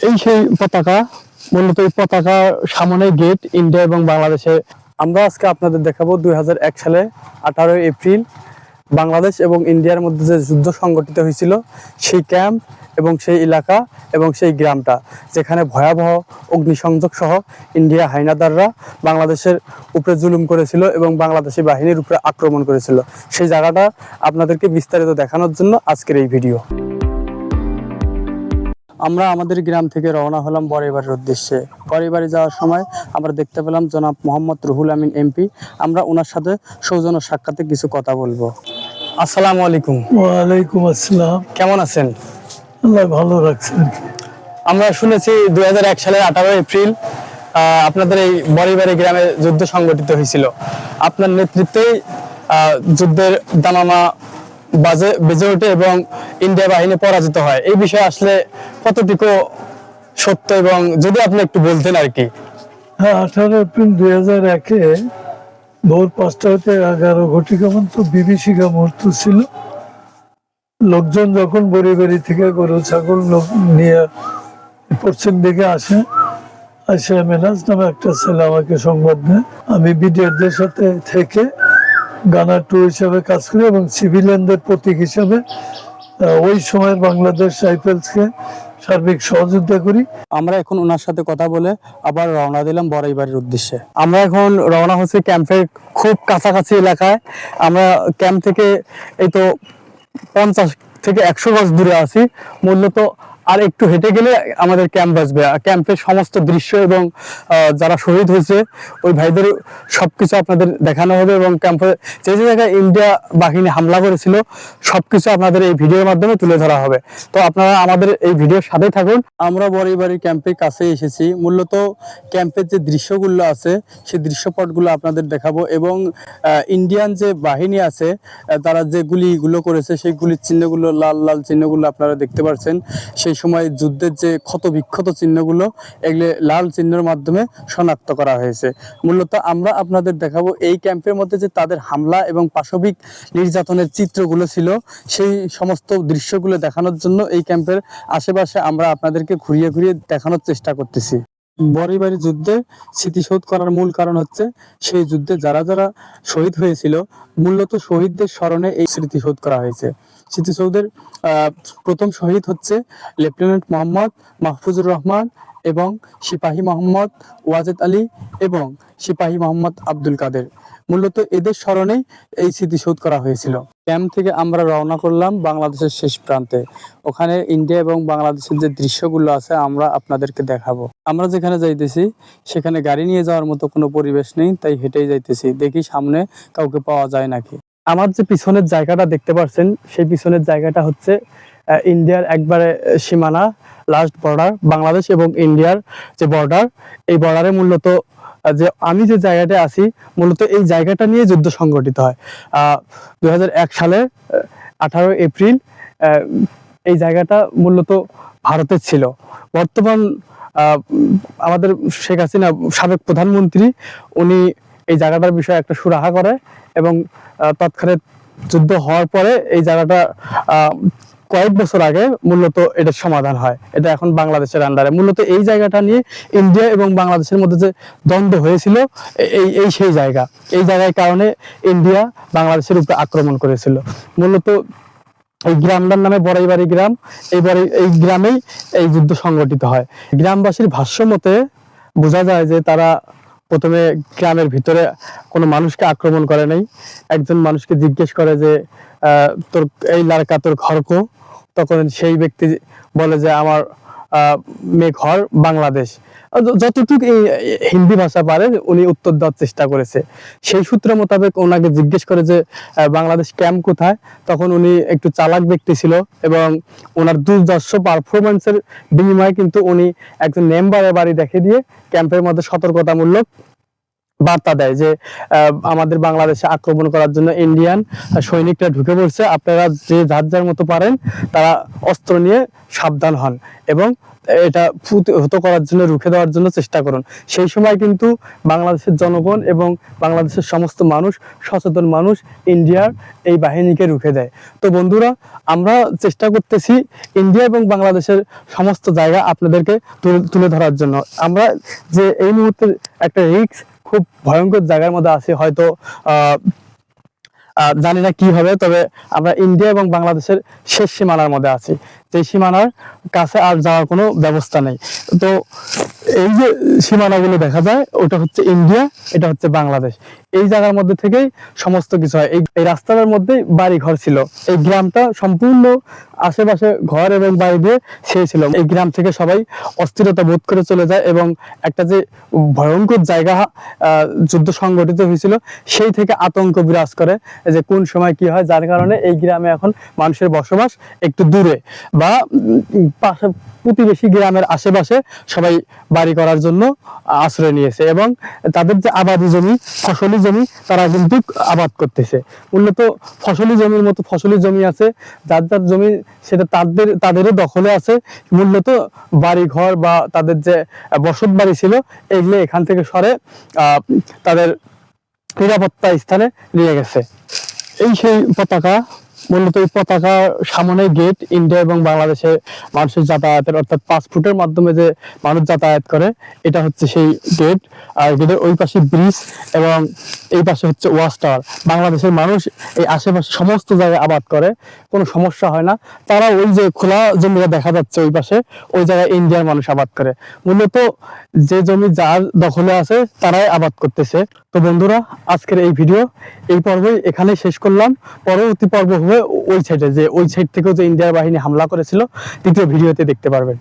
এই সেই পতাকা, মূলত এই পতাকা সামনে গেট ইন্ডিয়া এবং বাংলাদেশে। আমরা আজকে আপনাদের দেখাবো 2001 সালে 18 এপ্রিল বাংলাদেশ এবং ইন্ডিয়ার মধ্যে যে যুদ্ধ সংগঠিত হয়েছিল সেই ক্যাম্প এবং সেই এলাকা এবং সেই গ্রামটা, যেখানে ভয়াবহ অগ্নিসংযোগ সহ ইন্ডিয়া হাইনাদাররা বাংলাদেশের উপরে জুলুম করেছিল এবং বাংলাদেশি বাহিনীর উপরে আক্রমণ করেছিল। সেই জায়গাটা আপনাদেরকে বিস্তারিত দেখানোর জন্য আজকের এই ভিডিও। আমরা আমাদের গ্রাম থেকে রওনা হলাম বড়ইবাড়ির উদ্দেশ্যে। বড়ইবাড়ি যাওয়ার সময় আমরা দেখতে পেলাম জনাব মোহাম্মদ রুহুল আমিন এমপি। আমরা ওনার সাথে সৌজন্য সাক্ষাতে কিছু কথা বলবো। আসসালামু আলাইকুম। ওয়ালাইকুম আসসালাম। কেমন আছেন? আল্লাহ ভালো রাখছেন। আমরা শুনেছি 2001 সালের 18 এপ্রিল আপনাদের এই বড়ইবাড়ি গ্রামে যুদ্ধ সংগঠিত হয়েছিল। আপনার নেতৃত্বেই যুদ্ধের দামামা বেজে ওঠে এবং ইন্ডিয়া বাহিনী পরাজিত হয়। এই বিষয়ে আসলে কতটুকু সত্য, এবং যদি আপনি একটু বলতেন আর কি। হ্যাঁ, 18 এপ্রিল 2001-এ ভোর 5টা হতে 11 ঘটিকা পর্যন্ত বিভীষিকা মুহূর্ত ছিল। লোকজন যখন বড়িবাড়ি থেকে গরু ছাগল লোক নিয়ে পশ্চিম দিকে আসে মেনাজ নামে একটা ছেলে আমাকে সংবাদ দেয়। আমি বিডিআরদের সাথে থেকে গানার 2 হিসাবে কাজ করি এবং সিভিলিয়ানদের প্রতীক হিসাবে ওই সময়ের বাংলাদেশ রাইফেলসকে সার্বিক সহযোগিতা করি। আমরা এখন ওনার সাথে কথা বলে আবার রওনা দিলাম বড়ইবাড়ির উদ্দেশ্যে। আমরা এখন রওনা হচ্ছি ক্যাম্পের খুব কাছাকাছি এলাকায়। আমরা ক্যাম্প থেকে এই তো 50 থেকে 100 গজ দূরে আছি। মূলত আর একটু হেঁটে গেলে আমাদের ক্যাম্প আসবে। ক্যাম্পের সমস্ত দৃশ্য এবং যারা শহীদ হয়েছে ওই ভাইদের সবকিছু আপনাদের দেখানো হবে, এবং ক্যাম্পে যে যে জায়গায় ইন্ডিয়া বাহিনী হামলা করেছিল সবকিছু আপনাদের এই ভিডিওর মাধ্যমে তুলে ধরা হবে। তো আপনারা আমাদের এই ভিডিওর সাথে থাকুন। আমরা বড়ইবাড়ি ক্যাম্পের কাছে এসেছি। মূলত ক্যাম্পের যে দৃশ্যগুলো আছে সেই দৃশ্যপটগুলো আপনাদের দেখাবো, এবং ইন্ডিয়ান যে বাহিনী আছে তারা যে গুলিগুলো করেছে সেই গুলির চিহ্নগুলো, লাল লাল চিহ্নগুলো আপনারা দেখতে পাচ্ছেন। সেই সময় যুদ্ধের যে ক্ষত বিক্ষত চিহ্নগুলো, এগুলো লাল চিহ্নের মাধ্যমে শনাক্ত করা হয়েছে। মূলত আমরা আপনাদের দেখাবো এই ক্যাম্পের মধ্যে যে তাদের হামলা এবং পাশবিক নির্যাতনের চিত্রগুলো ছিল, সেই সমস্ত দৃশ্যগুলো দেখানোর জন্য এই ক্যাম্পের আশেপাশে আমরা আপনাদেরকে ঘুরিয়ে ঘুরিয়ে দেখানোর চেষ্টা করতেছি। বড়ইবাড়ি যুদ্ধে স্মৃতিসৌধ করার মূল কারণ হচ্ছে সেই যুদ্ধে যারা যারা শহীদ হয়েছিল, মূলত শহীদদের স্মরণে এই স্মৃতিসৌধ করা হয়েছে। স্মৃতিসৌধের প্রথম শহীদ হচ্ছে লেফটেন্যান্ট মোহাম্মদ মাহফুজুর রহমান এবং সিপাহী মোহাম্মদ ওয়াজেদ আলী এবং সিপাহী মোহাম্মদ আব্দুল কাদের। মূলত এদের স্মরণেই এই স্মৃতিসৌধ করা হয়েছিল। ক্যাম্প থেকে আমরা রওনা করলাম বাংলাদেশের শেষ প্রান্তে। ওখানে ইন্ডিয়া এবং বাংলাদেশের যে দৃশ্যগুলো আছে আমরা আপনাদেরকে দেখাবো। আমরা যেখানে যাইতেছি সেখানে গাড়ি নিয়ে যাওয়ার মতো কোনো পরিবেশ নেই, তাই হেঁটেই যাইতেছি। দেখি সামনে কাউকে পাওয়া যায় নাকি। আমার যে পিছনের জায়গাটা দেখতে পাচ্ছেন সেই পিছনের জায়গাটা হচ্ছে ইন্ডিয়ার একবারে সীমানা, লাস্ট বর্ডার বাংলাদেশ এবং ইন্ডিয়ার যে বর্ডার। এই বর্ডারে মূলত যে আমি যে জায়গাটা আছি, মূলত এই জায়গাটা নিয়ে যুদ্ধ সংগঠিত হয় 2001 সালের 18 এপ্রিল। এই জায়গাটা মূলত ভারতের ছিল। বর্তমান আমাদের শেখ হাসিনা সাবেক প্রধানমন্ত্রী, উনি এই জায়গাটার বিষয়ে একটা সুরাহা করে এবং তৎক্ষণাৎ যুদ্ধ হওয়ার পরে এই জায়গাটা কয়েক বছর আগে মূলত এটার সমাধান হয়। এটা এখন বাংলাদেশের আন্ডারে। মূলত এই জায়গাটা নিয়ে ইন্ডিয়া এবং বাংলাদেশের মধ্যে যে দ্বন্দ্ব হয়েছিল, এই সেই জায়গা। এই জায়গার কারণে ইন্ডিয়া বাংলাদেশের উপরে আক্রমণ করেছিল। মূলত এই গ্রামটার নামে বড়ইবাড়ি গ্রাম। এই গ্রামেই এই যুদ্ধ সংগঠিত হয়। গ্রামবাসীর ভাষ্য মতে বোঝা যায় যে তারা প্রথমে গ্রামের ভিতরে কোনো মানুষকে আক্রমণ করে নাই। একজন মানুষকে জিজ্ঞেস করে যে তোর এই লাড়কা তোর ঘর কো? তখন সেই ব্যক্তি বলে যে আমার মেয়ে ঘর বাংলাদেশ। যতটুকু এই হিন্দি ভাষা পারে উনি উত্তর দেওয়ার চেষ্টা করেছে। সেই সূত্র মোতাবেক ওনাকে জিজ্ঞেস করে যে বাংলাদেশ ক্যাম্প কোথায়। তখন উনি একটু চালাক ব্যক্তি ছিল এবং ওনার দুর্ধর্ষ পারফরমেন্সের বিনিময়ে কিন্তু উনি একজন মেম্বারের বাড়ি দেখে দিয়ে ক্যাম্পের মধ্যে সতর্কতামূলক বার্তা দেয় যে আমাদের বাংলাদেশে আক্রমণ করার জন্য ইন্ডিয়ান সৈনিকরা ঢুকে পড়ছে, আপনারা যে যার যার মতো পারেন তারা অস্ত্র নিয়ে সাবধান হন এবং এটা প্রতিহত করার জন্য, রুখে দেওয়ার জন্য চেষ্টা করুন। সেই সময় কিন্তু বাংলাদেশের জনগণ এবং বাংলাদেশের সমস্ত মানুষ, সচেতন মানুষ ইন্ডিয়ার এই বাহিনীকে রুখে দেয়। তো বন্ধুরা, আমরা চেষ্টা করতেছি ইন্ডিয়া এবং বাংলাদেশের সমস্ত জায়গা আপনাদেরকে তুলে ধরার জন্য। আমরা যে এই মুহূর্তে একটা রিস্ক, খুব ভয়ঙ্কর জায়গার মধ্যে আছি, হয়তো জানি না কি হবে, তবে আমরা ইন্ডিয়া এবং বাংলাদেশের শেষ সীমানার মধ্যে আছি, যে সীমানার কাছে আর যাওয়ার কোনো ব্যবস্থা নেই। তো এই যে সীমানাগুলো দেখা যায়, ওটা হচ্ছে ইন্ডিয়া, এটা হচ্ছে বাংলাদেশ। এই জায়গার মধ্যে থেকেই সমস্ত কিছু হয়। এই রাস্তাটার মধ্যেই বাড়ি ঘর ছিল। এই গ্রামটা সম্পূর্ণ আশেপাশে ঘর এবং বাড়ি দিয়ে ছেয়ে ছিল। এই গ্রাম থেকে সবাই অস্থিরতা বোধ করে চলে যায় এবং একটা যে ভয়ঙ্কর জায়গা, যুদ্ধ সংগঠিত হয়েছিল, সেই থেকে আতঙ্ক বিরাজ করে যে কোন সময় কি হয়, যার কারণে এই গ্রামে এখন মানুষের বসবাস একটু দূরে বা পাশে প্রতিবেশী গ্রামের আশেপাশে সবাই বাড়ি করার জন্য আশ্রয় নিয়েছে এবং তাদের যে আবাদি জমি, ফসলি জমি, তারা কিন্তু আবাদ করতেছে। মূলত ফসলি জমির মতো ফসলি জমি আছে, যার যার জমি সেটা তাদেরও দখলে আছে। মূলত বাড়ি ঘর বা তাদের যে বসত বাড়ি ছিল, এগুলো এখান থেকে সরে তাদের নিরাপত্তা স্থানে নিয়ে গেছে। এই সেই পতাকা, মূলত এই পতাকার সামনে গেট, ইন্ডিয়া এবং বাংলাদেশে মানুষের যাতায়াতের, অর্থাৎ পাসপোর্টের মাধ্যমে যে মানুষ যাতায়াত করে, এটা হচ্ছে সেই গেট। আর গেটের ওই পাশে ব্রিজ এবং এই পাশে হচ্ছে ওয়াচ টাওয়ার। বাংলাদেশের মানুষ এই আশেপাশে সমস্ত জায়গায় আবাদ করে, কোনো সমস্যা হয় না। তারা ওই যে খোলা জমিটা দেখা যাচ্ছে ওই পাশে, ওই জায়গায় ইন্ডিয়ার মানুষ আবাদ করে। মূলত যে জমি যার দখলে আছে তারাই আবাদ করতেছে। তো বন্ধুরা, আজকের এই ভিডিও এই পর্বে এখানেই শেষ করলাম। পরবর্তী পর্ব হবে ওই সাইডে, যে ওই সাইড থেকেও যে ইন্ডিয়ার বাহিনী হামলা করেছিল, দ্বিতীয় ভিডিওতে দেখতে পারবেন।